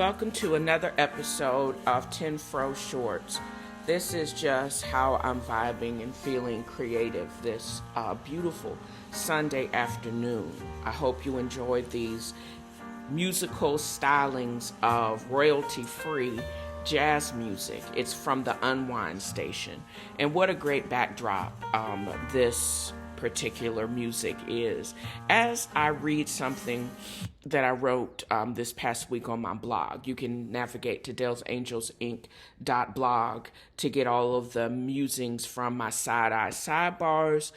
welcome to another episode of TNFro Shorts. This is just how I'm vibing and feeling creative this beautiful Sunday afternoon. I hope you enjoyed these musical stylings of royalty-free jazz music. It's from the Unwind Station. And what a great backdrop this particular music is. As I read something that I wrote this past week on my blog, you can navigate to dalesangelsinc.blog to get all of the musings from my side-eye sidebars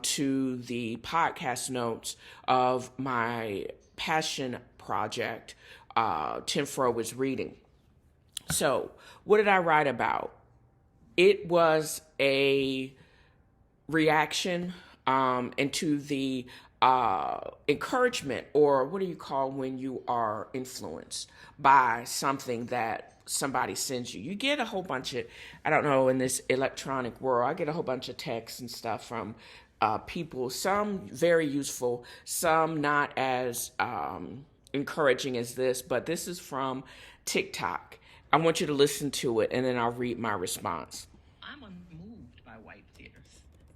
to the podcast notes of my passion project, TNFro is reading. So, what did I write about? It was a reaction into the encouragement, or what do you call when you are influenced by something that somebody sends you? You get a whole bunch of, I don't know, in this electronic world, I get a whole bunch of texts and stuff from people, some very useful, some not as encouraging as this, but this is from TikTok. I want you to listen to it, and then I'll read my response. I'm unmoved by white tears.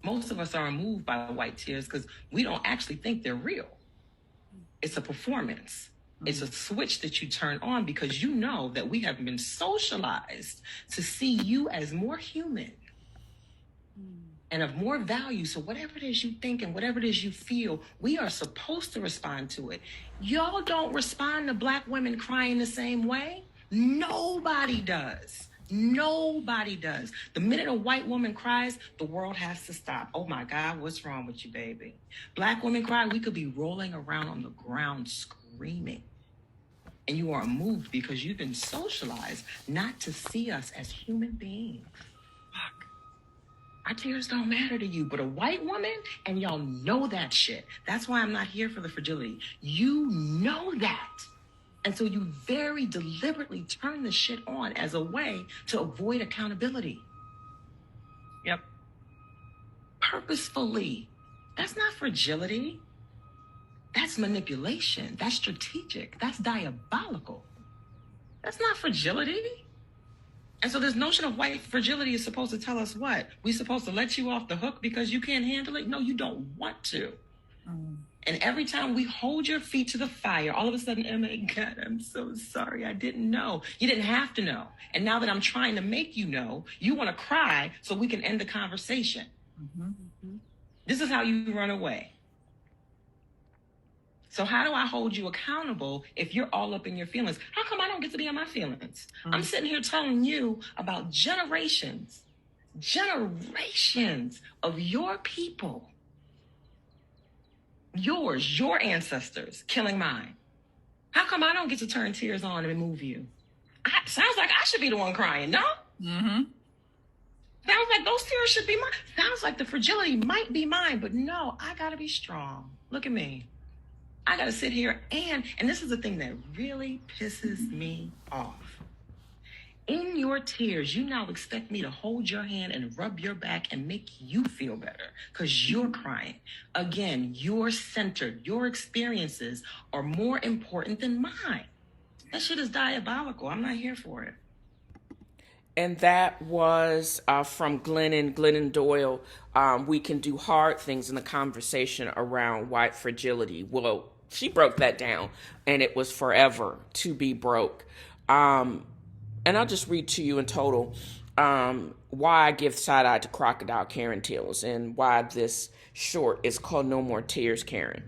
Most of us are unmoved by white tears because we don't actually think they're real. It's a performance. It's a switch that you turn on because you know that we have been socialized to see you as more human and of more value. So whatever it is you think and whatever it is you feel, we are supposed to respond to it. Y'all don't respond to Black women crying the same way. Nobody does. Nobody does. The minute a white woman cries, the world has to stop. Oh my God, what's wrong with you, baby? Black women cry, we could be rolling around on the ground screaming. And you are moved because you've been socialized not to see us as human beings. Fuck. Our tears don't matter to you, but a white woman, and y'all know that shit. That's why I'm not here for the fragility. You know that. And so you very deliberately turn the shit on as a way to avoid accountability. Yep. Purposefully. That's not fragility. That's manipulation. That's strategic. That's diabolical. That's not fragility. And so this notion of white fragility is supposed to tell us what? We're supposed to let you off the hook because you can't handle it? No, you don't want to. And every time we hold your feet to the fire, all of a sudden, oh my God, I'm so sorry. I didn't know. You didn't have to know. And now that I'm trying to make you know, you want to cry so we can end the conversation. This is how you run away. So how do I hold you accountable if you're all up in your feelings? How come I don't get to be in my feelings? I'm sitting here telling you about generations of your people. Your ancestors killing mine. How come I don't get to turn tears on and move you? Sounds like I should be the one crying, no? Sounds like those tears should be mine. Sounds like the fragility might be mine, but no, I gotta be strong. Look at me. I gotta sit here and this is the thing that really pisses me off. In your tears, you now expect me to hold your hand and rub your back and make you feel better because you're crying. Again, you're centered. Your experiences are more important than mine. That shit is diabolical. I'm not here for it. And that was from Glennon Doyle. We can do hard things in the conversation around white fragility. Well, she broke that down, and it was forever to be broke. And I'll just read to you in total why I give side-eye to crocodile Karen Tills and why this short is called No More Tears, Karen.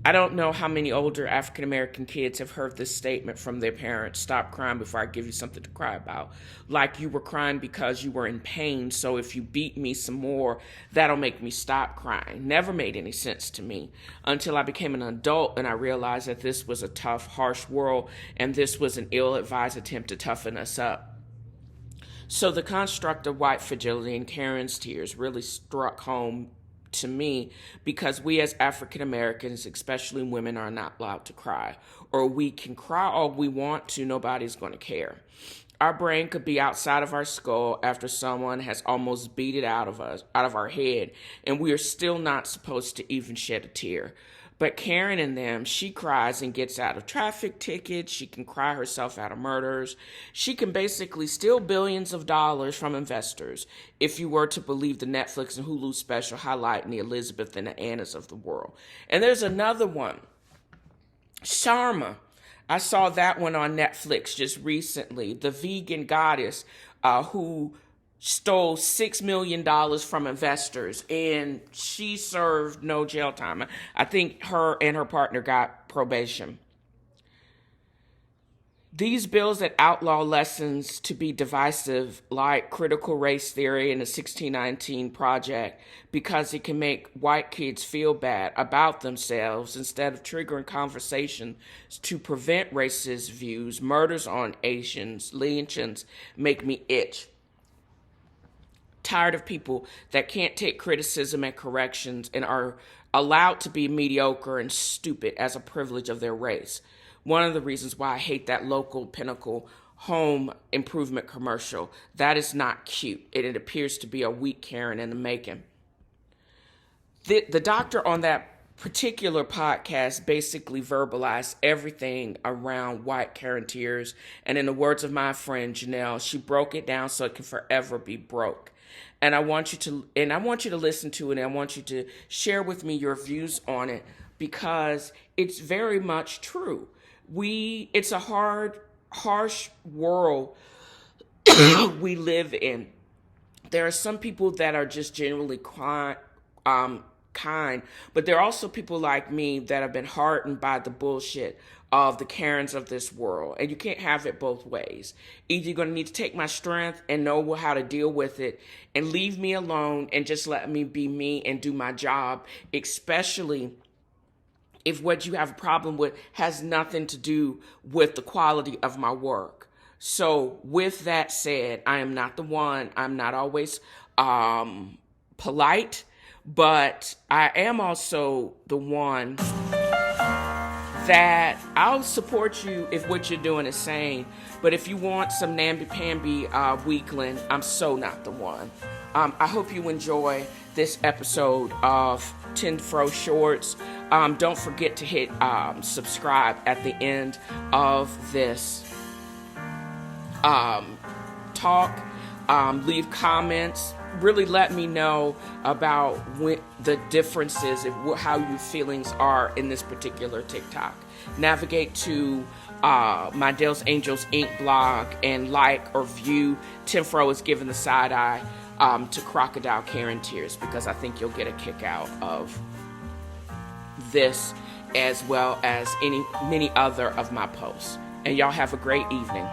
I don't know how many older African-American kids have heard this statement from their parents: stop crying before I give you something to cry about. Like you were crying because you were in pain, so if you beat me some more, that'll make me stop crying. Never made any sense to me until I became an adult and I realized that this was a tough, harsh world and this was an ill-advised attempt to toughen us up. So the construct of white fragility and Karen's tears really struck home to me because we as African Americans, especially women, are not allowed to cry. Or we can cry all we want to, nobody's going to care. Our brain could be outside of our skull after someone has almost beat it out of us, out of our head, and we are still not supposed to even shed a tear. But Karen and them, she cries and gets out of traffic tickets. She can cry herself out of murders. She can basically steal billions of dollars from investors if you were to believe the Netflix and Hulu special highlighting the Elizabeth and the Annas of the world. And there's another one, Sharma. I saw that one on Netflix just recently. The vegan goddess who stole $6 million from investors, and she served no jail time. I think her and her partner got probation. These bills that outlaw lessons to be divisive, like critical race theory and the 1619 Project, because it can make white kids feel bad about themselves instead of triggering conversations to prevent racist views, murders on Asians, lynchings, make me itch. Tired of people that can't take criticism and corrections and are allowed to be mediocre and stupid as a privilege of their race. One of the reasons why I hate that local Pinnacle home improvement commercial. That is not cute. It appears to be a weak Karen in the making. The doctor on that particular podcast basically verbalized everything around white Karen tears. And in the words of my friend Janelle, she broke it down so it can forever be broke. And I want you to listen to it, and I want you to share with me your views on it, because it's very much true. It's a harsh world we live in. There are some people that are just genuinely kind, but there are also people like me that have been hardened by the bullshit of the Karens of this world, and you can't have it both ways. Either you're going to need to take my strength and know how to deal with it and leave me alone and just let me be me and do my job, especially if what you have a problem with has nothing to do with the quality of my work. So with that said, I am not the one. I'm not always polite, but I am also the one that I'll support you if what you're doing is sane. But if you want some namby-pamby weakling, I'm so not the one. I hope you enjoy this episode of TNFro Shorts. Don't forget to hit subscribe at the end of this talk. Leave comments. Really let me know about the differences of how your feelings are in this particular TikTok. Navigate to my Dale's Angels Inc. blog and like or view. TNFro is giving the side eye to Crocodile Karen Tears, because I think you'll get a kick out of this as well as many other of my posts. And y'all have a great evening.